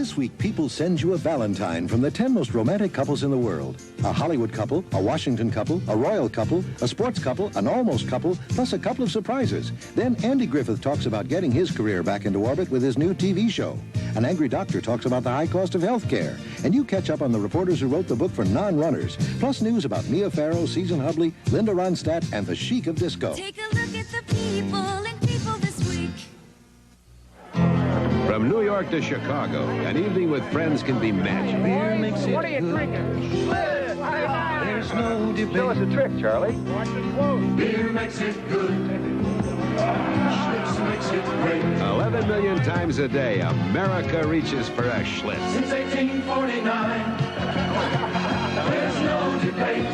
This week, People sends you a Valentine from the 10 most romantic couples in the world. A Hollywood couple, a Washington couple, a royal couple, a sports couple, an almost couple, plus a couple of surprises. Then Andy Griffith talks about getting his career back into orbit with his new TV show. An angry doctor talks about the high cost of health care. And you catch up on the reporters who wrote the book for non-runners. Plus news about Mia Farrow, Susan Hubley, Linda Ronstadt, and the chic of disco. Take a look at the people and people this week. From New York to Chicago, an evening with friends can be matched. Beer makes it What are you good. drinking? There's no debate. Show us a trick, Charlie. Watch it close. Beer makes it good. Schlitz makes it great. 11 million times a day, America reaches for a Schlitz. Since 1849, there's no debate.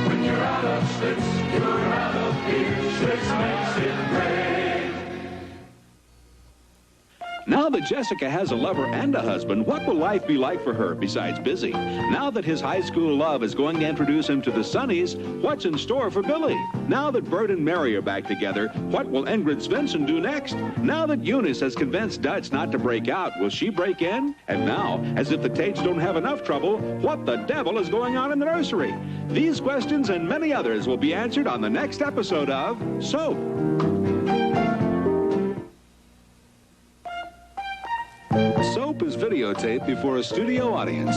When you're out of Schlitz, you're out of beer. Schlitz makes it great. Now that Jessica has a lover and a husband, what will life be like for her besides busy? Now that his high school love is going to introduce him to the Sunnies, what's in store for Billy? Now that Bert and Mary are back together, what will Ingrid Svensson do next? Now that Eunice has convinced Dutch not to break out, will she break in? And now, as if the Tates don't have enough trouble, what the devil is going on in the nursery? These questions and many others will be answered on the next episode of Soap. Soap is videotaped before a studio audience.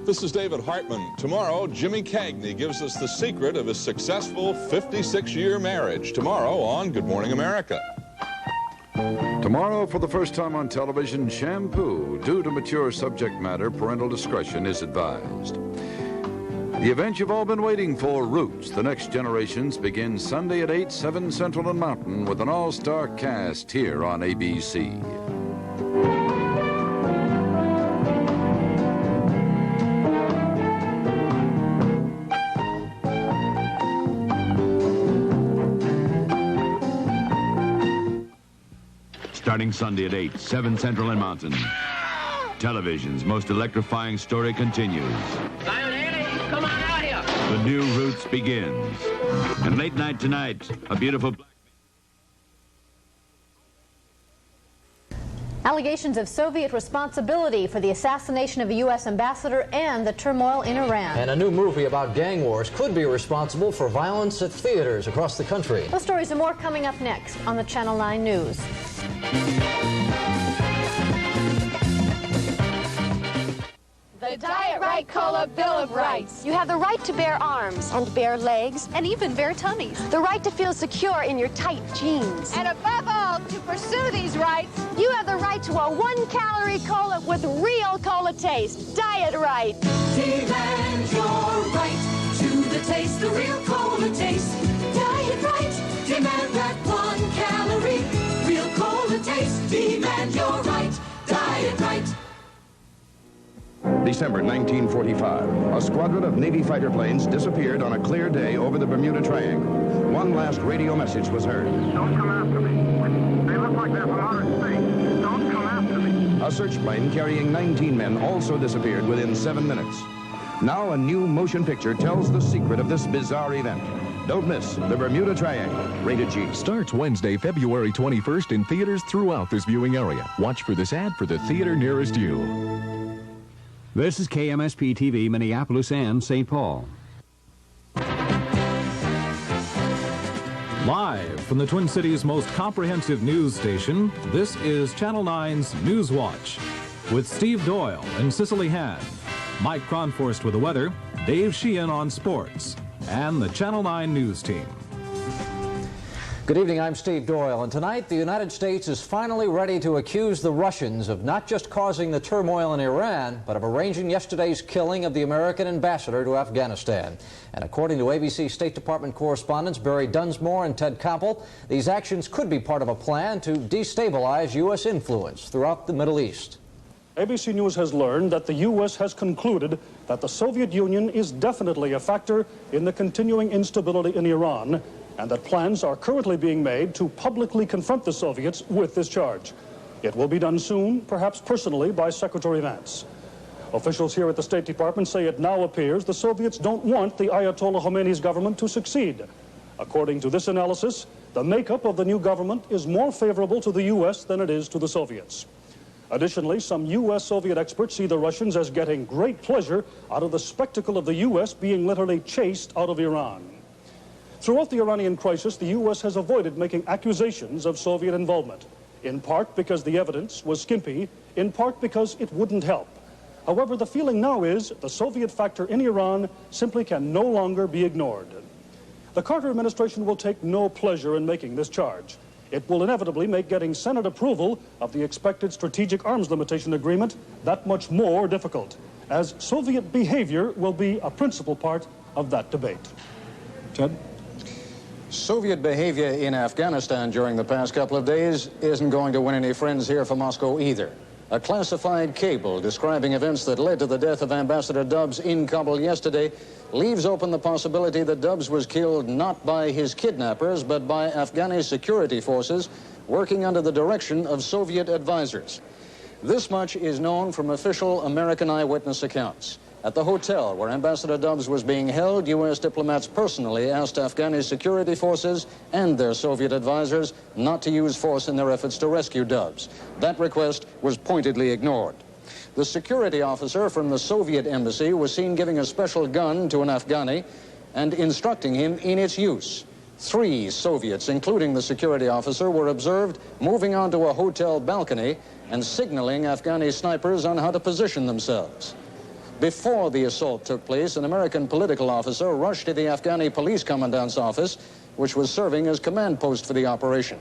This is David Hartman. Tomorrow, Jimmy Cagney gives us the secret of his successful 56-year marriage. Tomorrow on Good Morning America. Tomorrow, for the first time on television, shampoo. Due to mature subject matter, parental discretion is advised. The event you've all been waiting for, Roots, The Next Generations, begins Sunday at 8, 7 Central and Mountain with an all-star cast here on ABC. Starting Sunday at 8, 7 Central and Mountain. Television's most electrifying story continues. Come on out here. The new Roots begins. And late night tonight, a beautiful... Allegations of Soviet responsibility for the assassination of a U.S. ambassador and the turmoil in Iran. And a new movie about gang wars could be responsible for violence at theaters across the country. Those stories and more coming up next on the Channel 9 News. The Diet Right Cola Bill of Rights. You have the right to bear arms and bare legs and even bare tummies. The right to feel secure in your tight jeans. And above all, to pursue these rights, you have the right to a 1-calorie cola with real cola taste. Diet Right. Demand your right to the taste, the real cola taste. Diet Right. Demand that 1-calorie real cola taste. Demand your right. Diet Right. December 1945. A squadron of Navy fighter planes disappeared on a clear day over the Bermuda Triangle. One last radio message was heard. Don't come after me. They look like they're from outer space. Don't come after me. A search plane carrying 19 men also disappeared within 7 minutes. Now a new motion picture tells the secret of this bizarre event. Don't miss The Bermuda Triangle, rated G. Starts Wednesday, February 21st in theaters throughout this viewing area. Watch for this ad for the theater nearest you. This is KMSP TV, Minneapolis and St. Paul. Live from the Twin Cities' most comprehensive news station, this is Channel 9's News Watch with Steve Doyle and Cicely Hand, Mike Cronforst with the weather, Dave Sheehan on sports, and the Channel 9 News team. Good evening, I'm Steve Doyle, and tonight the United States is finally ready to accuse the Russians of not just causing the turmoil in Iran, but of arranging yesterday's killing of the American ambassador to Afghanistan. And according to ABC State Department correspondents Barry Dunsmore and Ted Koppel, these actions could be part of a plan to destabilize U.S. influence throughout the Middle East. ABC News has learned that the U.S. has concluded that the Soviet Union is definitely a factor in the continuing instability in Iran, and that plans are currently being made to publicly confront the Soviets with this charge. It will be done soon, perhaps personally, by Secretary Vance. Officials here at the State Department say it now appears the Soviets don't want the Ayatollah Khomeini's government to succeed. According to this analysis, the makeup of the new government is more favorable to the U.S. than it is to the Soviets. Additionally, some U.S.-Soviet experts see the Russians as getting great pleasure out of the spectacle of the U.S. being literally chased out of Iran. Throughout the Iranian crisis, the U.S. has avoided making accusations of Soviet involvement, in part because the evidence was skimpy, in part because it wouldn't help. However, the feeling now is the Soviet factor in Iran simply can no longer be ignored. The Carter administration will take no pleasure in making this charge. It will inevitably make getting Senate approval of the expected strategic arms limitation agreement that much more difficult, as Soviet behavior will be a principal part of that debate. Ted? Soviet behavior in Afghanistan during the past couple of days isn't going to win any friends here for Moscow either. A classified cable describing events that led to the death of Ambassador Dubs in Kabul yesterday leaves open the possibility that Dubs was killed not by his kidnappers, but by Afghani security forces working under the direction of Soviet advisors. This much is known from official American eyewitness accounts. At the hotel where Ambassador Dubs was being held, U.S. diplomats personally asked Afghani security forces and their Soviet advisors not to use force in their efforts to rescue Dubs. That request was pointedly ignored. The security officer from the Soviet embassy was seen giving a special gun to an Afghani and instructing him in its use. 3 Soviets, including the security officer, were observed moving onto a hotel balcony and signaling Afghani snipers on how to position themselves. Before the assault took place, an American political officer rushed to the Afghani police commandant's office, which was serving as command post for the operation.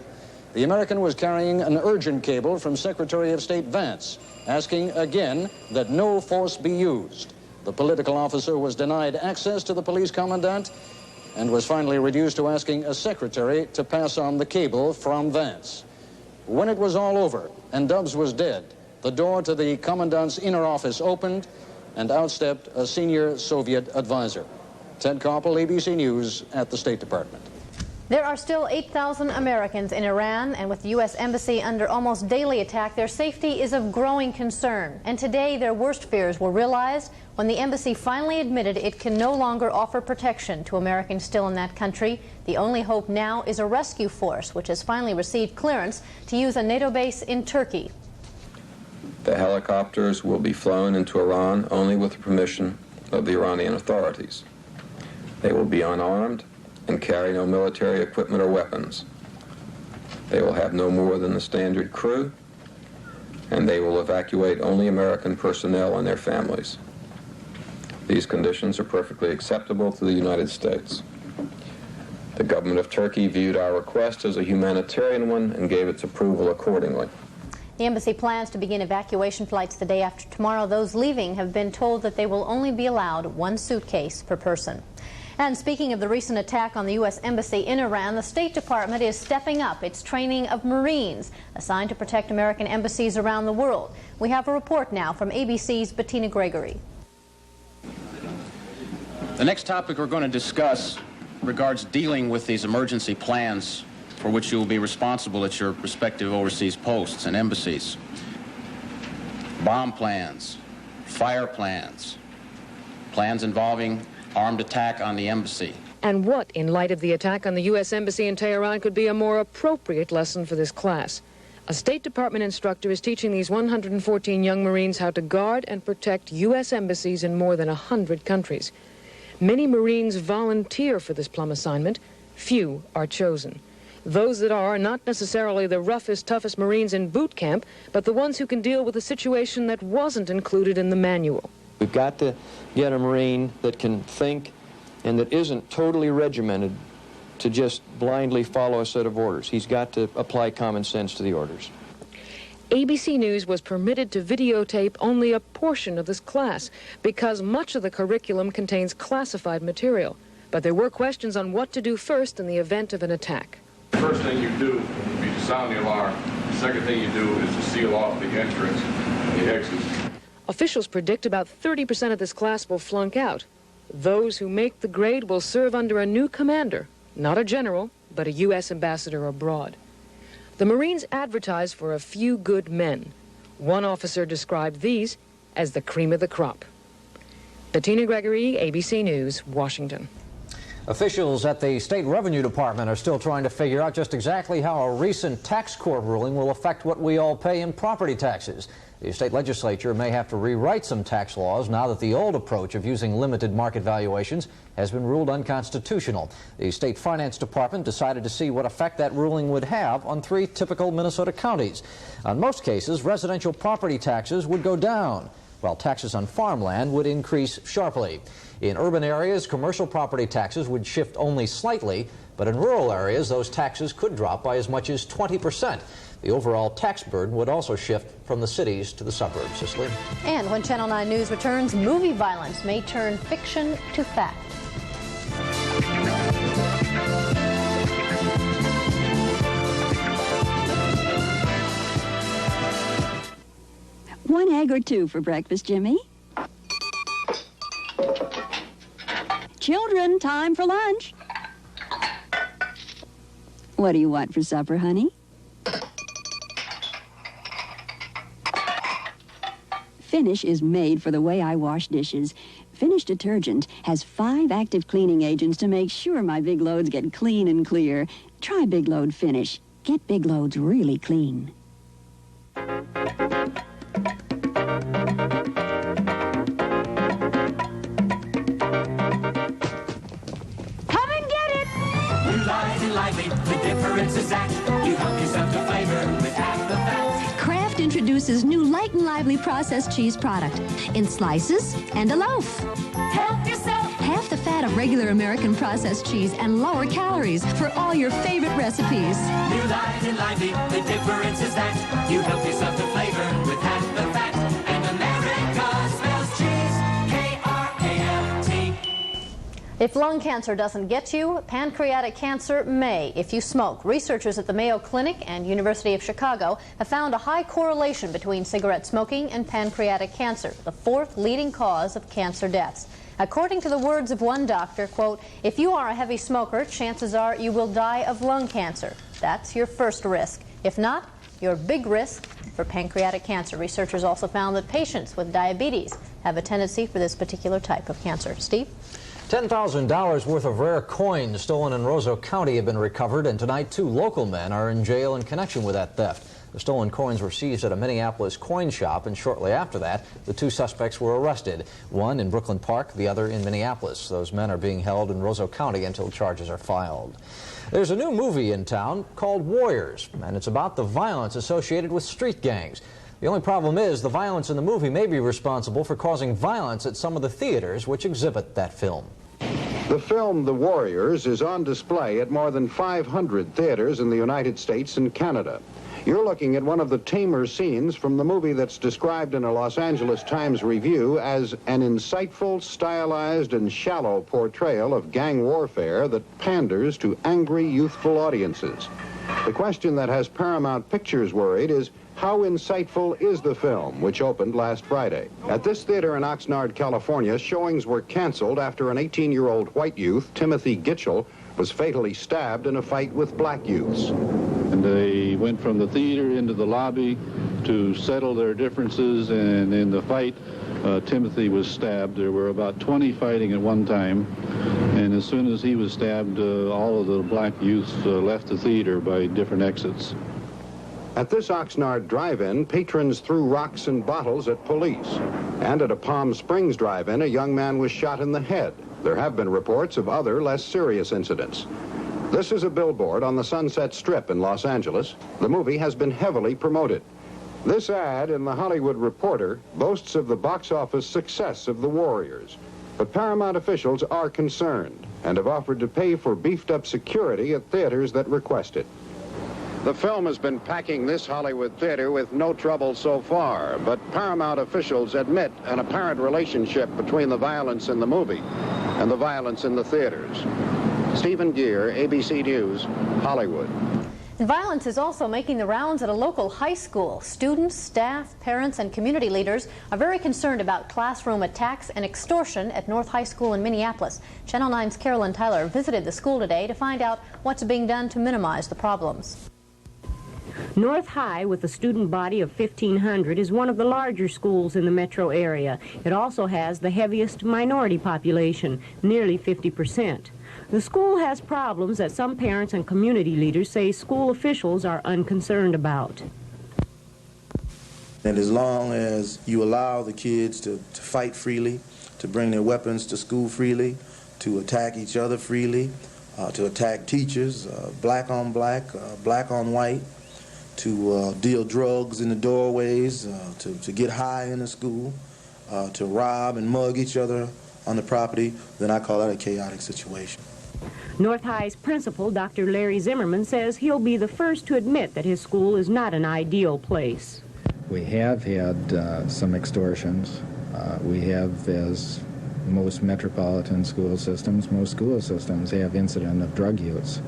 The American was carrying an urgent cable from Secretary of State Vance, asking again that no force be used. The political officer was denied access to the police commandant and was finally reduced to asking a secretary to pass on the cable from Vance. When it was all over and Dubs was dead, the door to the commandant's inner office opened and out stepped a senior Soviet advisor. Ted Koppel, ABC News at the State Department. There are still 8,000 Americans in Iran, and with the U.S. Embassy under almost daily attack, their safety is of growing concern. And today, their worst fears were realized when the embassy finally admitted it can no longer offer protection to Americans still in that country. The only hope now is a rescue force, which has finally received clearance to use a NATO base in Turkey. The helicopters will be flown into Iran only with the permission of the Iranian authorities. They will be unarmed and carry no military equipment or weapons. They will have no more than the standard crew, and they will evacuate only American personnel and their families. These conditions are perfectly acceptable to the United States. The government of Turkey viewed our request as a humanitarian one and gave its approval accordingly. The embassy plans to begin evacuation flights the day after tomorrow. Those leaving have been told that they will only be allowed 1 suitcase per person. And speaking of the recent attack on the U.S. Embassy in Iran, the State Department is stepping up its training of Marines assigned to protect American embassies around the world. We have a report now from ABC's Bettina Gregory. The next topic we're going to discuss regards dealing with these emergency plans for which you will be responsible at your respective overseas posts and embassies. Bomb plans, fire plans, plans involving armed attack on the embassy. And what, in light of the attack on the U.S. Embassy in Tehran, could be a more appropriate lesson for this class? A State Department instructor is teaching these 114 young Marines how to guard and protect U.S. embassies in more than 100 countries. Many Marines volunteer for this plum assignment. Few are chosen. Those that are not necessarily the roughest, toughest Marines in boot camp, but the ones who can deal with a situation that wasn't included in the manual. We've got to get a Marine that can think and that isn't totally regimented to just blindly follow a set of orders. He's got to apply common sense to the orders. ABC News was permitted to videotape only a portion of this class because much of the curriculum contains classified material. But there were questions on what to do first in the event of an attack. The first thing you do would be to sound the alarm. The second thing you do is to seal off the entrance and the exits. Officials predict about 30% of this class will flunk out. Those who make the grade will serve under a new commander, not a general, but a U.S. ambassador abroad. The Marines advertise for a few good men. One officer described these as the cream of the crop. Bettina Gregory, ABC News, Washington. Officials at the State Revenue Department are still trying to figure out just exactly how a recent tax court ruling will affect what we all pay in property taxes. The state legislature may have to rewrite some tax laws now that the old approach of using limited market valuations has been ruled unconstitutional. The State Finance Department decided to see what effect that ruling would have on 3 typical Minnesota counties. On most cases, residential property taxes would go down, while taxes on farmland would increase sharply. In urban areas, commercial property taxes would shift only slightly, but in rural areas, those taxes could drop by as much as 20%. The overall tax burden would also shift from the cities to the suburbs. Cicely? And when Channel 9 News returns, movie violence may turn fiction to fact. One egg or 2 for breakfast, Jimmy? Children, time for lunch. What do you want for supper, honey? Finish is made for the way I wash dishes. Finish detergent has 5 active cleaning agents to make sure my big loads get clean and clear. Try Big Load Finish. Get big loads really clean. The difference is that you help yourself to flavor with half the fat. Kraft introduces new Light and Lively processed cheese product in slices and a loaf. Help yourself. Half the fat of regular American processed cheese and lower calories for all your favorite recipes. New Light and Lively, the difference is that you help yourself to flavor with half the fat. And America smells cheese. K-R-A-F-T. If lung cancer doesn't get you, pancreatic cancer may if you smoke. Researchers at the Mayo Clinic and University of Chicago have found a high correlation between cigarette smoking and pancreatic cancer, the 4th leading cause of cancer deaths. According to the words of one doctor, quote, if you are a heavy smoker, chances are you will die of lung cancer. That's your first risk. If not, your big risk for pancreatic cancer. Researchers also found that patients with diabetes have a tendency for this particular type of cancer. Steve? $10,000 worth of rare coins stolen in Roseau County have been recovered, and tonight 2 local men are in jail in connection with that theft. The stolen coins were seized at a Minneapolis coin shop, and shortly after that, the 2 suspects were arrested, one in Brooklyn Park, the other in Minneapolis. Those men are being held in Roseau County until charges are filed. There's a new movie in town called Warriors, and it's about the violence associated with street gangs. The only problem is the violence in the movie may be responsible for causing violence at some of the theaters which exhibit that film. The film, The Warriors, is on display at more than 500 theaters in the United States and Canada. You're looking at one of the tamer scenes from the movie that's described in a Los Angeles Times review as an insightful, stylized, and shallow portrayal of gang warfare that panders to angry, youthful audiences. The question that has Paramount Pictures worried is, how insightful is the film, which opened last Friday? At this theater in Oxnard, California, showings were canceled after an 18-year-old white youth, Timothy Gitchell, was fatally stabbed in a fight with black youths. And they went from the theater into the lobby to settle their differences, and in the fight, Timothy was stabbed. There were about 20 fighting at one time, and as soon as he was stabbed, all of the black youths left the theater by different exits. At this Oxnard drive-in, patrons threw rocks and bottles at police. And at a Palm Springs drive-in, a young man was shot in the head. There have been reports of other, less serious incidents. This is a billboard on the Sunset Strip in Los Angeles. The movie has been heavily promoted. This ad in The Hollywood Reporter boasts of the box office success of The Warriors. But Paramount officials are concerned and have offered to pay for beefed-up security at theaters that request it. The film has been packing this Hollywood theater with no trouble so far, but Paramount officials admit an apparent relationship between the violence in the movie and the violence in the theaters. Stephen Gear, ABC News, Hollywood. And violence is also making the rounds at a local high school. Students, staff, parents, and community leaders are very concerned about classroom attacks and extortion at North High School in Minneapolis. Channel 9's Carolyn Tyler visited the school today to find out what's being done to minimize the problems. North High, with a student body of 1,500, is one of the larger schools in the metro area. It also has the heaviest minority population, nearly 50%. The school has problems that some parents and community leaders say school officials are unconcerned about. And as long as you allow the kids to fight freely, to bring their weapons to school freely, to attack each other freely, to attack teachers, black on black, black on white, to deal drugs in the doorways, to get high in the school, to rob and mug each other on the property, then I call that a chaotic situation. North High's principal, Dr. Larry Zimmerman, says he'll be the first to admit that his school is not an ideal place. We have had some extortions. We have, as most metropolitan school systems, most school systems have incident of drug use.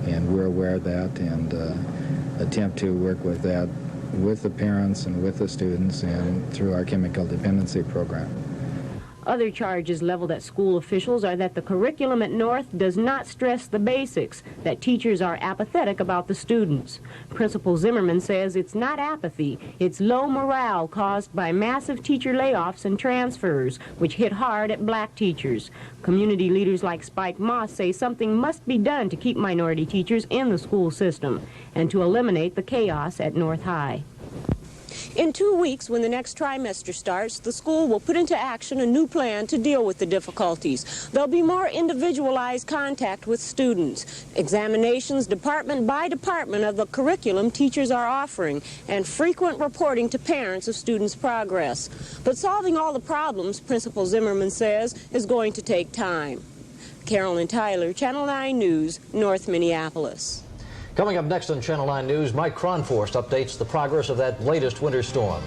And we're aware of that and attempt to work with that with the parents and with the students and through our chemical dependency program. Other charges leveled at school officials are that the curriculum at North does not stress the basics, that teachers are apathetic about the students. Principal Zimmerman says it's not apathy, it's low morale caused by massive teacher layoffs and transfers, which hit hard at black teachers. Community leaders like Spike Moss say something must be done to keep minority teachers in the school system and to eliminate the chaos at North High. In 2 weeks, when the next trimester starts, the school will put into action a new plan to deal with the difficulties. There'll be more individualized contact with students, examinations department by department of the curriculum teachers are offering, and frequent reporting to parents of students' progress. But solving all the problems, Principal Zimmerman says, is going to take time. Carolyn Tyler, Channel 9 News, North Minneapolis. Coming up next on Channel 9 News, Mike Cronforst updates the progress of that latest winter storm.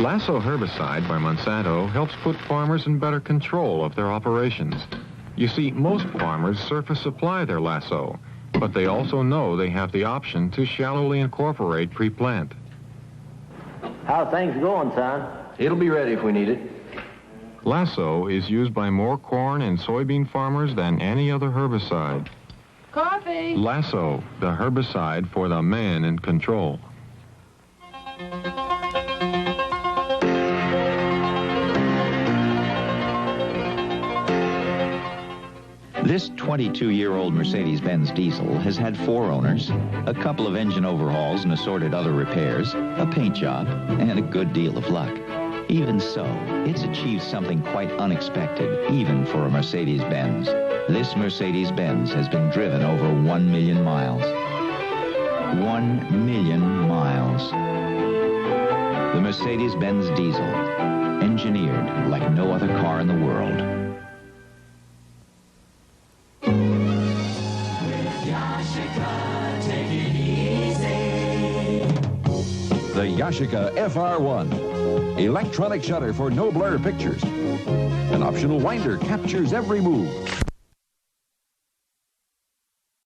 Lasso herbicide by Monsanto helps put farmers in better control of their operations. You see, most farmers surface supply their Lasso, but they also know they have the option to shallowly incorporate pre-plant. How are things going, son? It'll be ready if we need it. Lasso is used by more corn and soybean farmers than any other herbicide. Coffee! Lasso, the herbicide for the man in control. This 22-year-old Mercedes-Benz diesel has had 4 owners, a couple of engine overhauls and assorted other repairs, a paint job, and a good deal of luck. Even so, it's achieved something quite unexpected, even for a Mercedes-Benz. This Mercedes-Benz has been driven over 1 million miles. 1 million miles. The Mercedes-Benz diesel, engineered like no other car in the world. The Yashica FR1. Electronic shutter for no blur pictures. An optional winder captures every move.